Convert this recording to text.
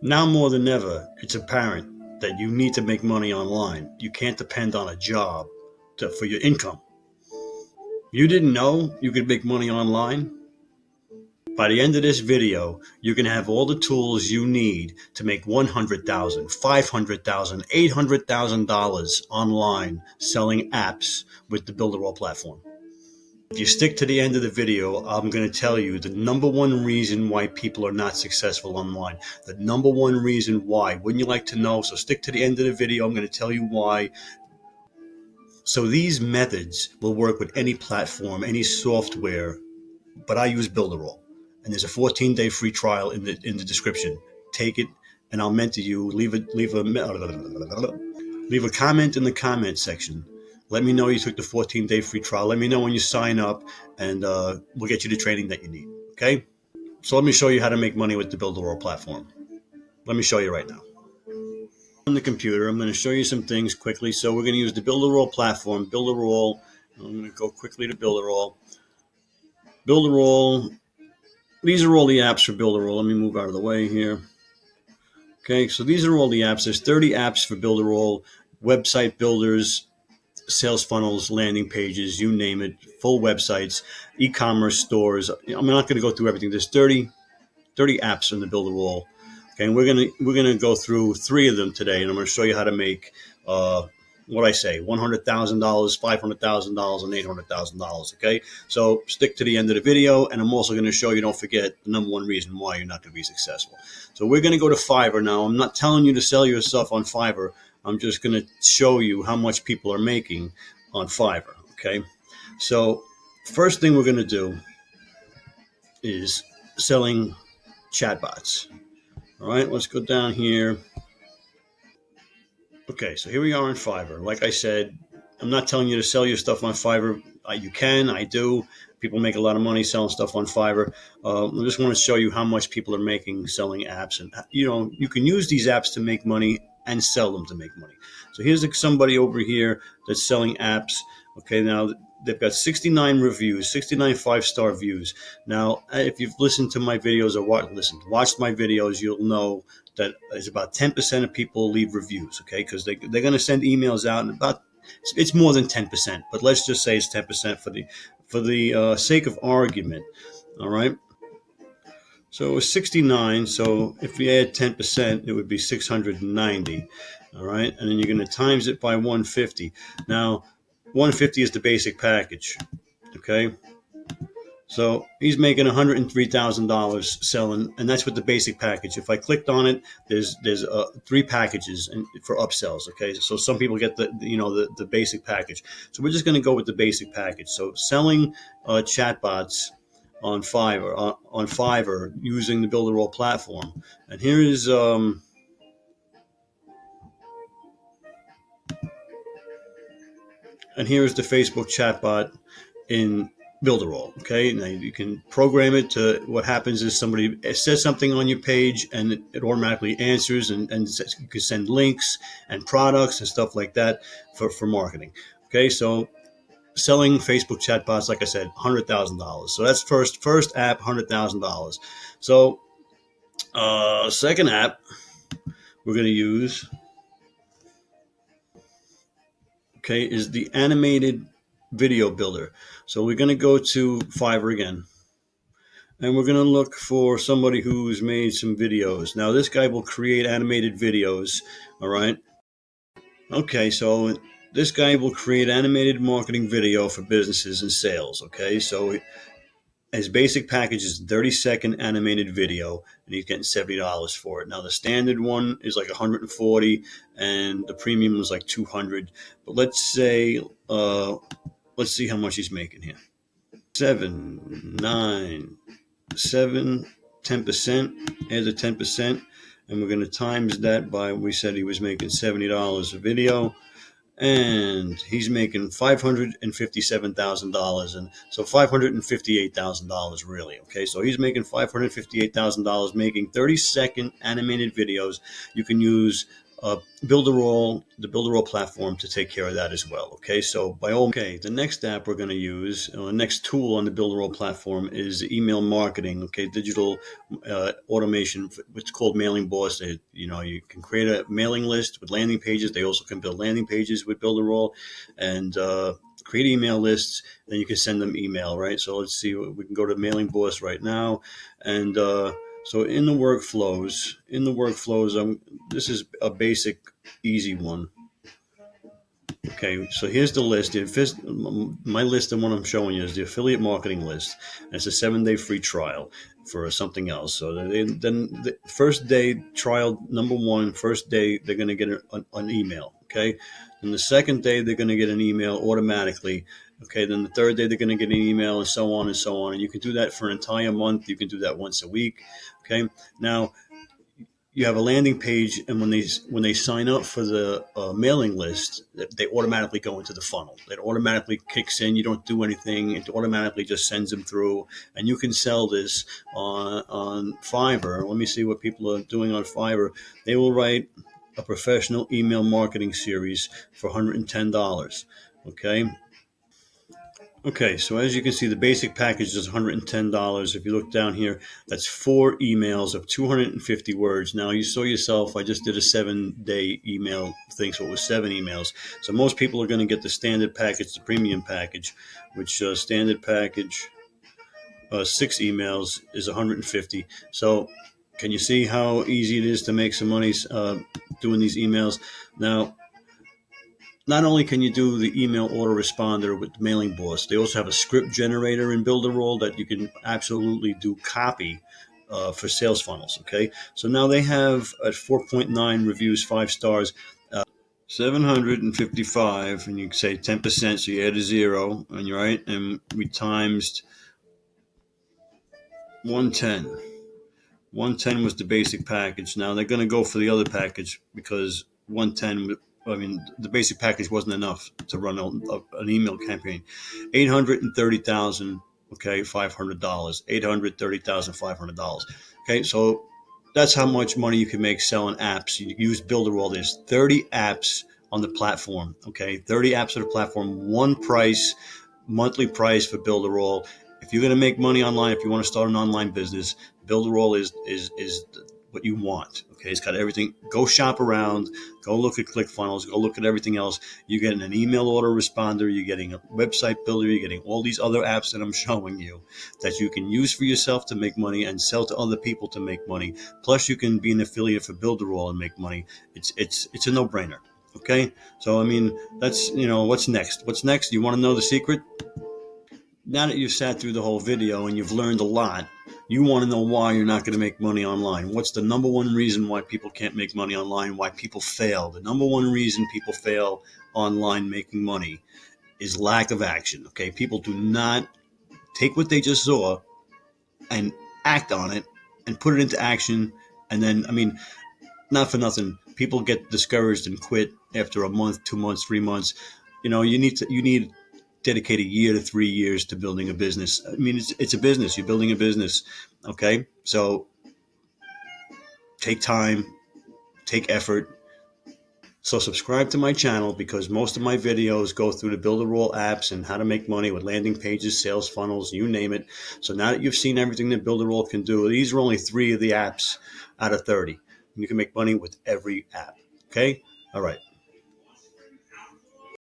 Now more than ever, it's apparent that you need to make money online. You can't depend on a job for your income. You didn't know you could make money online? By the end of this video, you can have all the tools you need to make $100,000, $500,000, $800,000 online selling apps with the Builderall platform. If you stick to the end of the video, I'm going to tell you the number one reason why people are not successful online. The number one reason why. Wouldn't you like to know? So stick to the end of the video. I'm going to tell you why. So these methods will work with any platform, any software, but I use Builderall. And there's a 14-day free trial in the description. Take it, and I'll mentor you. Leave a comment in the comment section. Let me know you took the 14-day free trial. Let me know when you sign up, and we'll get you the training that you need. Okay? So let me show you how to make money with the Builderall platform. Let me show you right now. On the computer, I'm going to show you some things quickly. So we're going to use the Builderall platform. Builderall. I'm going to go quickly to Builderall. Builderall. These are all the apps for Builderall. Let me move out of the way here. Okay, so these are all the apps. There's 30 apps for Builderall, website builders, sales funnels, landing pages, you name it, full websites, e-commerce stores. I'm not going to go through everything. There's 30 apps in the Builderall. Okay, and we're gonna go through 3 of them today, and I'm going to show you how to make what I say, $100,000, $500,000, and $800,000. Okay, so stick to the end of the video, and I'm also going to show you, don't forget, the number one reason why you're not going to be successful. So we're going to go to Fiverr now. I'm not telling you to sell your stuff on Fiverr. I'm just going to show you how much people are making on Fiverr. Okay, so first thing we're going to do is selling chatbots. All right, let's go down here. Okay, so here we are on Fiverr. Like I said, I'm not telling you to sell your stuff on Fiverr. You can, I do. People make a lot of money selling stuff on Fiverr. I just want to show you how much people are making selling apps. And, you can use these apps to make money and sell them to make money. So here's somebody over here that's selling apps. Okay, now they've got 69 reviews, 69 5-star views. Now, if you've listened to my videos or watched my videos, you'll know that it's about 10% of people leave reviews, okay? Because they're going to send emails out, and it's more than 10%, but let's just say it's 10% for the sake of argument, all right? So it was 69, so if we add 10%, it would be 690, all right? And then you're going to times it by 150. Now, 150 is the basic package, okay? So he's making $103,000 selling, and that's with the basic package. If I clicked on it, there's 3 packages for upsells. Okay, so some people get the basic package. So we're just going to go with the basic package. So selling chatbots on Fiverr using the Builderall platform, and here is and here is the Facebook chatbot in Builderall. Okay, now you can program it to, what happens is somebody says something on your page and it automatically answers, and you can send links and products and stuff like that for marketing. Okay, so selling Facebook chatbots, like I said, $100,000. So that's first app, $100,000. So second app we're going to use, okay, is the animated video builder. So we're going to go to Fiverr again, and we're going to look for somebody who's made some videos. Now this guy will create animated videos. All right. Okay. So this guy will create animated marketing video for businesses and sales. Okay. So his basic package is 30-second animated video, and he's getting $70 for it. Now the standard one is like $140, and the premium was like $200. But let's say, let's see how much he's making here. 7, 9, 7, 10%. Add the 10%, and we're going to times that by, we said he was making $70 a video, and he's making $557,000, and so $558,000 really. Okay, so he's making $558,000 making 30-second animated videos. You can use Builderall, the Builderall platform to take care of that as well. Okay, so the next app we're going to use, the next tool on the Builderall platform is email marketing. Okay, digital automation. It's called Mailing Boss. You can create a mailing list with landing pages. They also can build landing pages with Builderall, and create email lists. Then you can send them email, right? So let's see. We can go to Mailing Boss right now, and so in the workflows, this is a basic, easy one. Okay, so here's the list. My list, and what I'm showing you is the affiliate marketing list. And it's a 7-day free trial for something else. So then the first day trial, number one, first day, they're going to get an email. Okay, and the second day, they're going to get an email automatically. Okay, then the third day, they're going to get an email, and so on and so on. And you can do that for an entire month. You can do that once a week. Okay, now you have a landing page, and when they sign up for the mailing list, they automatically go into the funnel. It automatically kicks in. You don't do anything. It automatically just sends them through, and you can sell this on Fiverr. Let me see what people are doing on Fiverr. They will write a professional email marketing series for $110. Okay. Okay, so as you can see, the basic package is $110. If you look down here, that's 4 emails of 250 words. Now, you saw yourself, I just did a 7-day email thing, so it was 7 emails. So most people are going to get the standard package, the premium package, which standard package, 6 emails is 150. So can you see how easy it is to make some money doing these emails? Now, not only can you do the email autoresponder with Mailing Boss, they also have a script generator in Builderall that you can absolutely do copy for sales funnels. Okay, so now they have at 4.9 reviews, 5 stars, 755, and you say 10%, so you add a 0, and you're right, and we times 110. 110 was the basic package. Now they're going to go for the other package because 110, I mean, the basic package wasn't enough to run an email campaign. 830,000, okay, $500. $830,500. Okay, so that's how much money you can make selling apps. You use Builderall. There's 30 apps on the platform, okay, 30 apps on the platform, one price, monthly price for Builderall. If you're going to make money online, if you want to start an online business, Builderall is what you want. Okay, it's got everything. Go shop around. Go look at ClickFunnels. Go look at everything else. You're getting an email autoresponder. You're getting a website builder. You're getting all these other apps that I'm showing you that you can use for yourself to make money and sell to other people to make money. Plus, you can be an affiliate for Builderall and make money. It's a no-brainer. Okay, so I mean, that's what's next. What's next? You want to know the secret? Now that you've sat through the whole video and you've learned a lot, you want to know why you're not going to make money online. What's the number one reason why people can't make money online, why people fail? The number one reason people fail online making money is lack of action. Okay, people do not take what they just saw and act on it and put it into action. And then, I mean, not for nothing, people get discouraged and quit after a month, 2 months, 3 months. You need dedicate a year to 3 years to building a business. I mean, it's a business. You're building a business. Okay, so take time, take effort. So subscribe to my channel because most of my videos go through the Builderall apps and how to make money with landing pages, sales funnels, you name it. So now that you've seen everything that Builderall can do, these are only 3 of the apps out of 30. You can make money with every app. Okay, all right.